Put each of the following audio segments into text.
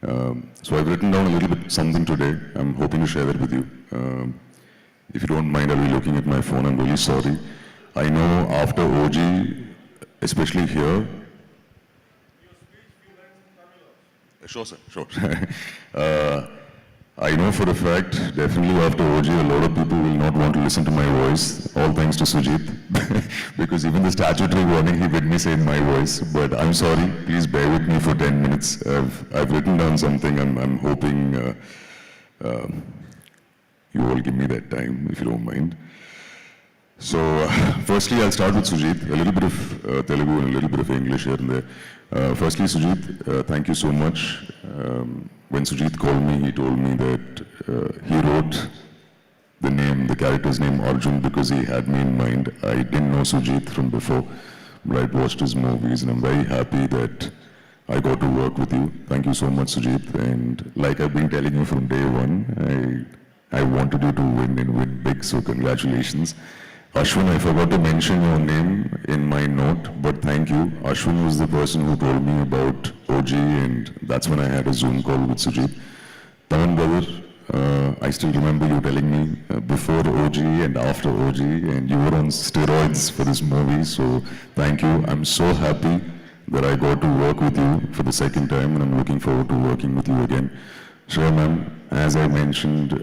So I've written down a little bit something today. I'm hoping to share that with you. If you don't mind, I'll be looking at my phone. I'm really sorry. I know after OG, especially here. Sure, sir. Sure. I know for a fact, definitely after OG, a lot of people will not want to listen to my voice, all thanks to Sujit, because even the statutory warning, he made me say in my voice, but I'm sorry, please bear with me for 10 minutes. I've written down something, I'm hoping you all give me that time, if you don't mind. So, firstly, I'll start with Sujit, a little bit of Telugu and a little bit of English here and there. Firstly, Sujit, thank you so much. When Sujit called me, he told me that he wrote the character's name Arjun because he had me in mind. I didn't know Sujit from before, but I'd watched his movies and I'm very happy that I got to work with you. Thank you so much, Sujit. And like I've been telling you from day one, I wanted you to win and win big, so congratulations. Ashwin, I forgot to mention your name in my note, but thank you. Ashwin was the person who told me about OG, and that's when I had a Zoom call with Sujit. Taman brother, I still remember you telling me before OG and after OG, and you were on steroids for this movie, so thank you. I'm so happy that I got to work with you for the second time, and I'm looking forward to working with you again. Shreya ma'am, as I mentioned,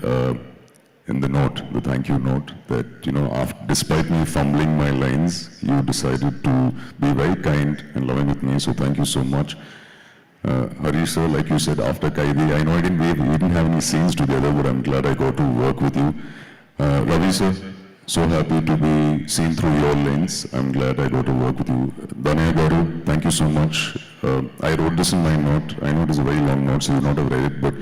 in the note, the thank you note, that, despite me fumbling my lines, you decided to be very kind and loving with me, so thank you so much. Harish sir, like you said, after Kaidi, I know we didn't have any scenes together, but I'm glad I got to work with you. Ravi sir, so happy to be seen through your lens. I'm glad I got to work with you. Danaya Garu, thank you so much. I wrote this in my note. I know it is a very long note, so you not have read it, but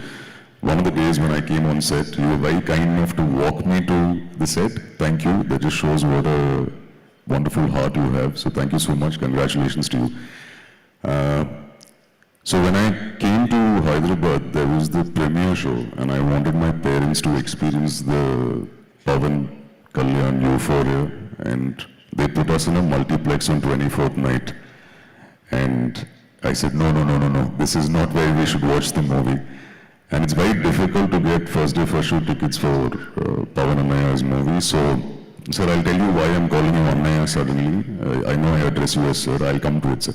one of the days when I came on set, you were very kind enough to walk me to the set. Thank you. That just shows what a wonderful heart you have. So thank you so much. Congratulations to you. So when I came to Hyderabad, there was the premiere show, and I wanted my parents to experience the Pavan Kalyan Euphoria, and they put us in a multiplex on 24th night. And I said, no, this is not where we should watch the movie. And it's very difficult to get first day first show tickets for Pavan Annaya's movie. So, sir, I'll tell you why I'm calling you Annaya suddenly. I know I address you as sir. I'll come to it, sir.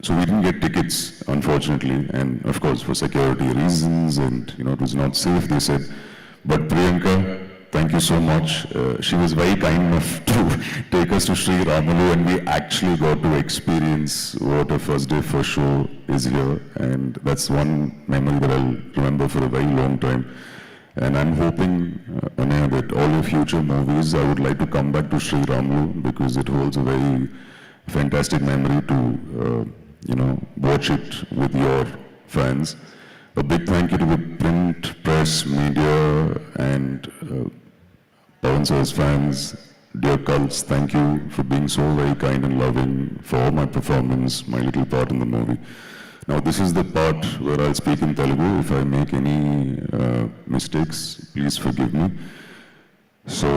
So we didn't get tickets, unfortunately, and of course for security reasons, and it was not safe, they said. But Priyanka, thank you so much. She was very kind enough to take us to Sri Ramalu, and we actually got to experience what a first day first show is here. And that's one memory that I'll remember for a very long time. And I'm hoping, Anaya, that all your future movies, I would like to come back to Sri Ramalu because it holds a very fantastic memory to, watch it with your fans. A big thank you to the print, press, media, and Pavan sir's fans, dear cults, thank you for being so very kind and loving for my performance, my little part in the movie. Now this is the part where I'll speak in Telugu. If I make any mistakes, please forgive me. So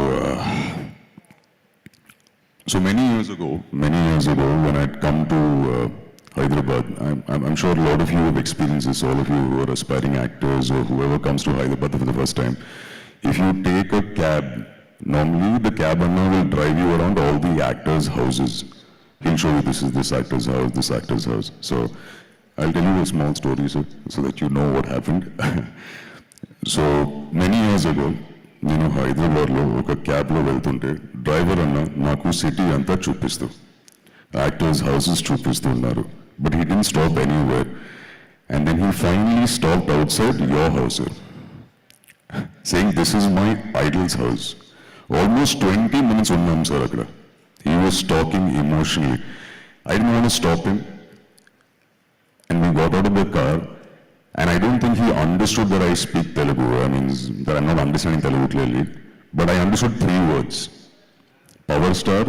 many years ago, when I'd come to Hyderabad, I'm sure a lot of you have experienced this, all of you who are aspiring actors or whoever comes to Hyderabad for the first time. If you take a cab, normally the cab owner will drive you around all the actors' houses. He'll show you this is this actor's house, this actor's house. So I'll tell you a small story so that you know what happened. So many years ago, హైదరాబాద్లో ఒక క్యాబ్లో వెళ్తుంటే driver అన్న నాకు city అంతా చూపిస్తూ actors houses చూపిస్తూ ఉన్నారు. But he didn't stop anywhere. And then he finally stopped outside your house, sir, saying, this is my idol's house. Almost 20 minutes unnam, sir, akada. He was talking emotionally. I didn't want to stop him. And we got out of the car. And I don't think he understood that I speak Telugu. I mean, that I'm not understanding Telugu clearly. But I understood 3 words. Power star,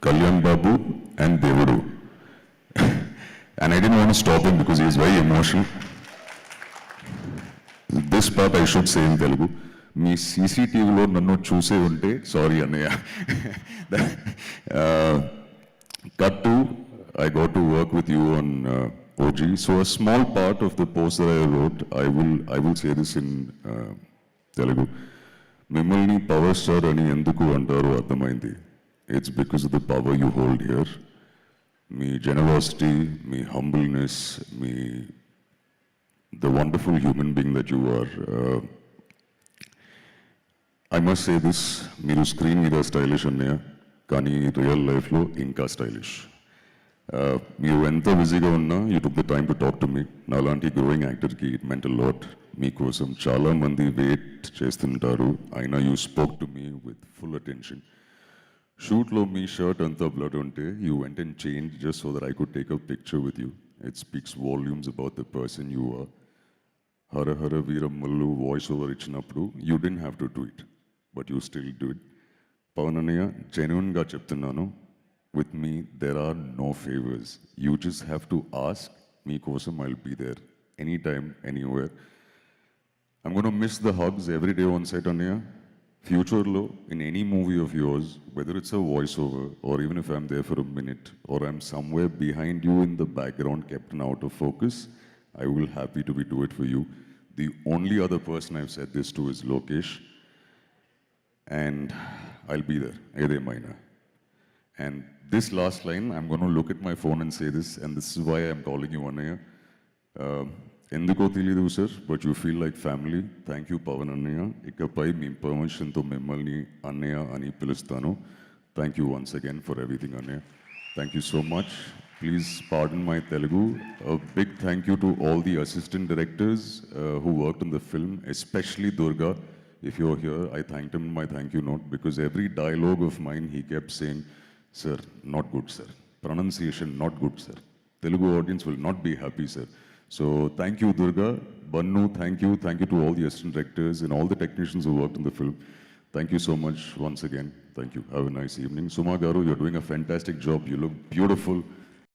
Kalyan Babu, and Devudu. And I didn't want to stop him because he was very emotional. This part I should say in Telugu. మీ సీసీటీవీలో నన్ను చూసే ఉంటే sorry అన్నయ్య. Cut to, I got to work with you on OG. So a small part of the post that I wrote, I will say this in Telugu. మిమ్మల్ని power star అని ఎందుకు అంటారో అర్థమైంది. It's because of the power you hold here. మీ generosity, మీ humbleness, మీ the wonderful human being that you are. I must say this, మీరు screen మీద స్టైలిష్ అన్నయ్య, కానీ రియల్ లైఫ్లో ఇంకా స్టైలిష్. మీరు ఎంత బిజీగా ఉన్నా you took the time to talk to me. నాలాంటి గ్రోయింగ్ యాక్టర్కి ఇట్ మెంట్ లాట్. మీకోసం చాలామంది వెయిట్ చేస్తుంటారు, అయినా you spoke to me with full attention. షూట్లో మీ షర్ట్ అంతా బ్లడ్ ఉంటే you went and change just so that I could take a picture with you. It speaks volumes about the person you are. Hara Hara Veeramallu voice over ఇచ్చినప్పుడు you didn't have to do it, but you still do it. Pawan అన్నయ్య, జెన్యున్గా చెప్తున్నాను, with me there are no favors. You just have to ask. Meekosam I'll be there anytime, anywhere. I'm going to miss the hugs every day on set, Anya. Future lo, in any movie of yours, whether it's a voiceover or even if I'm there for a minute or I'm somewhere behind you in the background kept out of focus, I will happy to do it for you. The only other person I've said this to is Lokesh, and I'll be there. Ede Maina. And this last line, I'm going to look at my phone and say this, and this is why I'm calling you Annaya. Enduko తెలియదు sir, but you feel like family. Thank you, Pavan Annaya. ఇకపై మీ పర్మిషన్తో మిమ్మల్ని అన్నయ్య అని పిలుస్తాను. Thank you once again for everything, Annaya. Thank you so much. Please pardon my Telugu. A big thank you to all the assistant directors who worked on the film, especially Durga. If you're here, I thanked him in my thank you note because every dialogue of mine he kept saying, "Sir, not good, sir. Pronunciation, not good, sir. Telugu audience will not be happy, sir." So thank you, Durga. Bannu, thank you. Thank you to all the assistant directors and all the technicians who worked on the film. Thank you so much once again. Thank you. Have a nice evening. Suma Garu, you're doing a fantastic job. You look beautiful.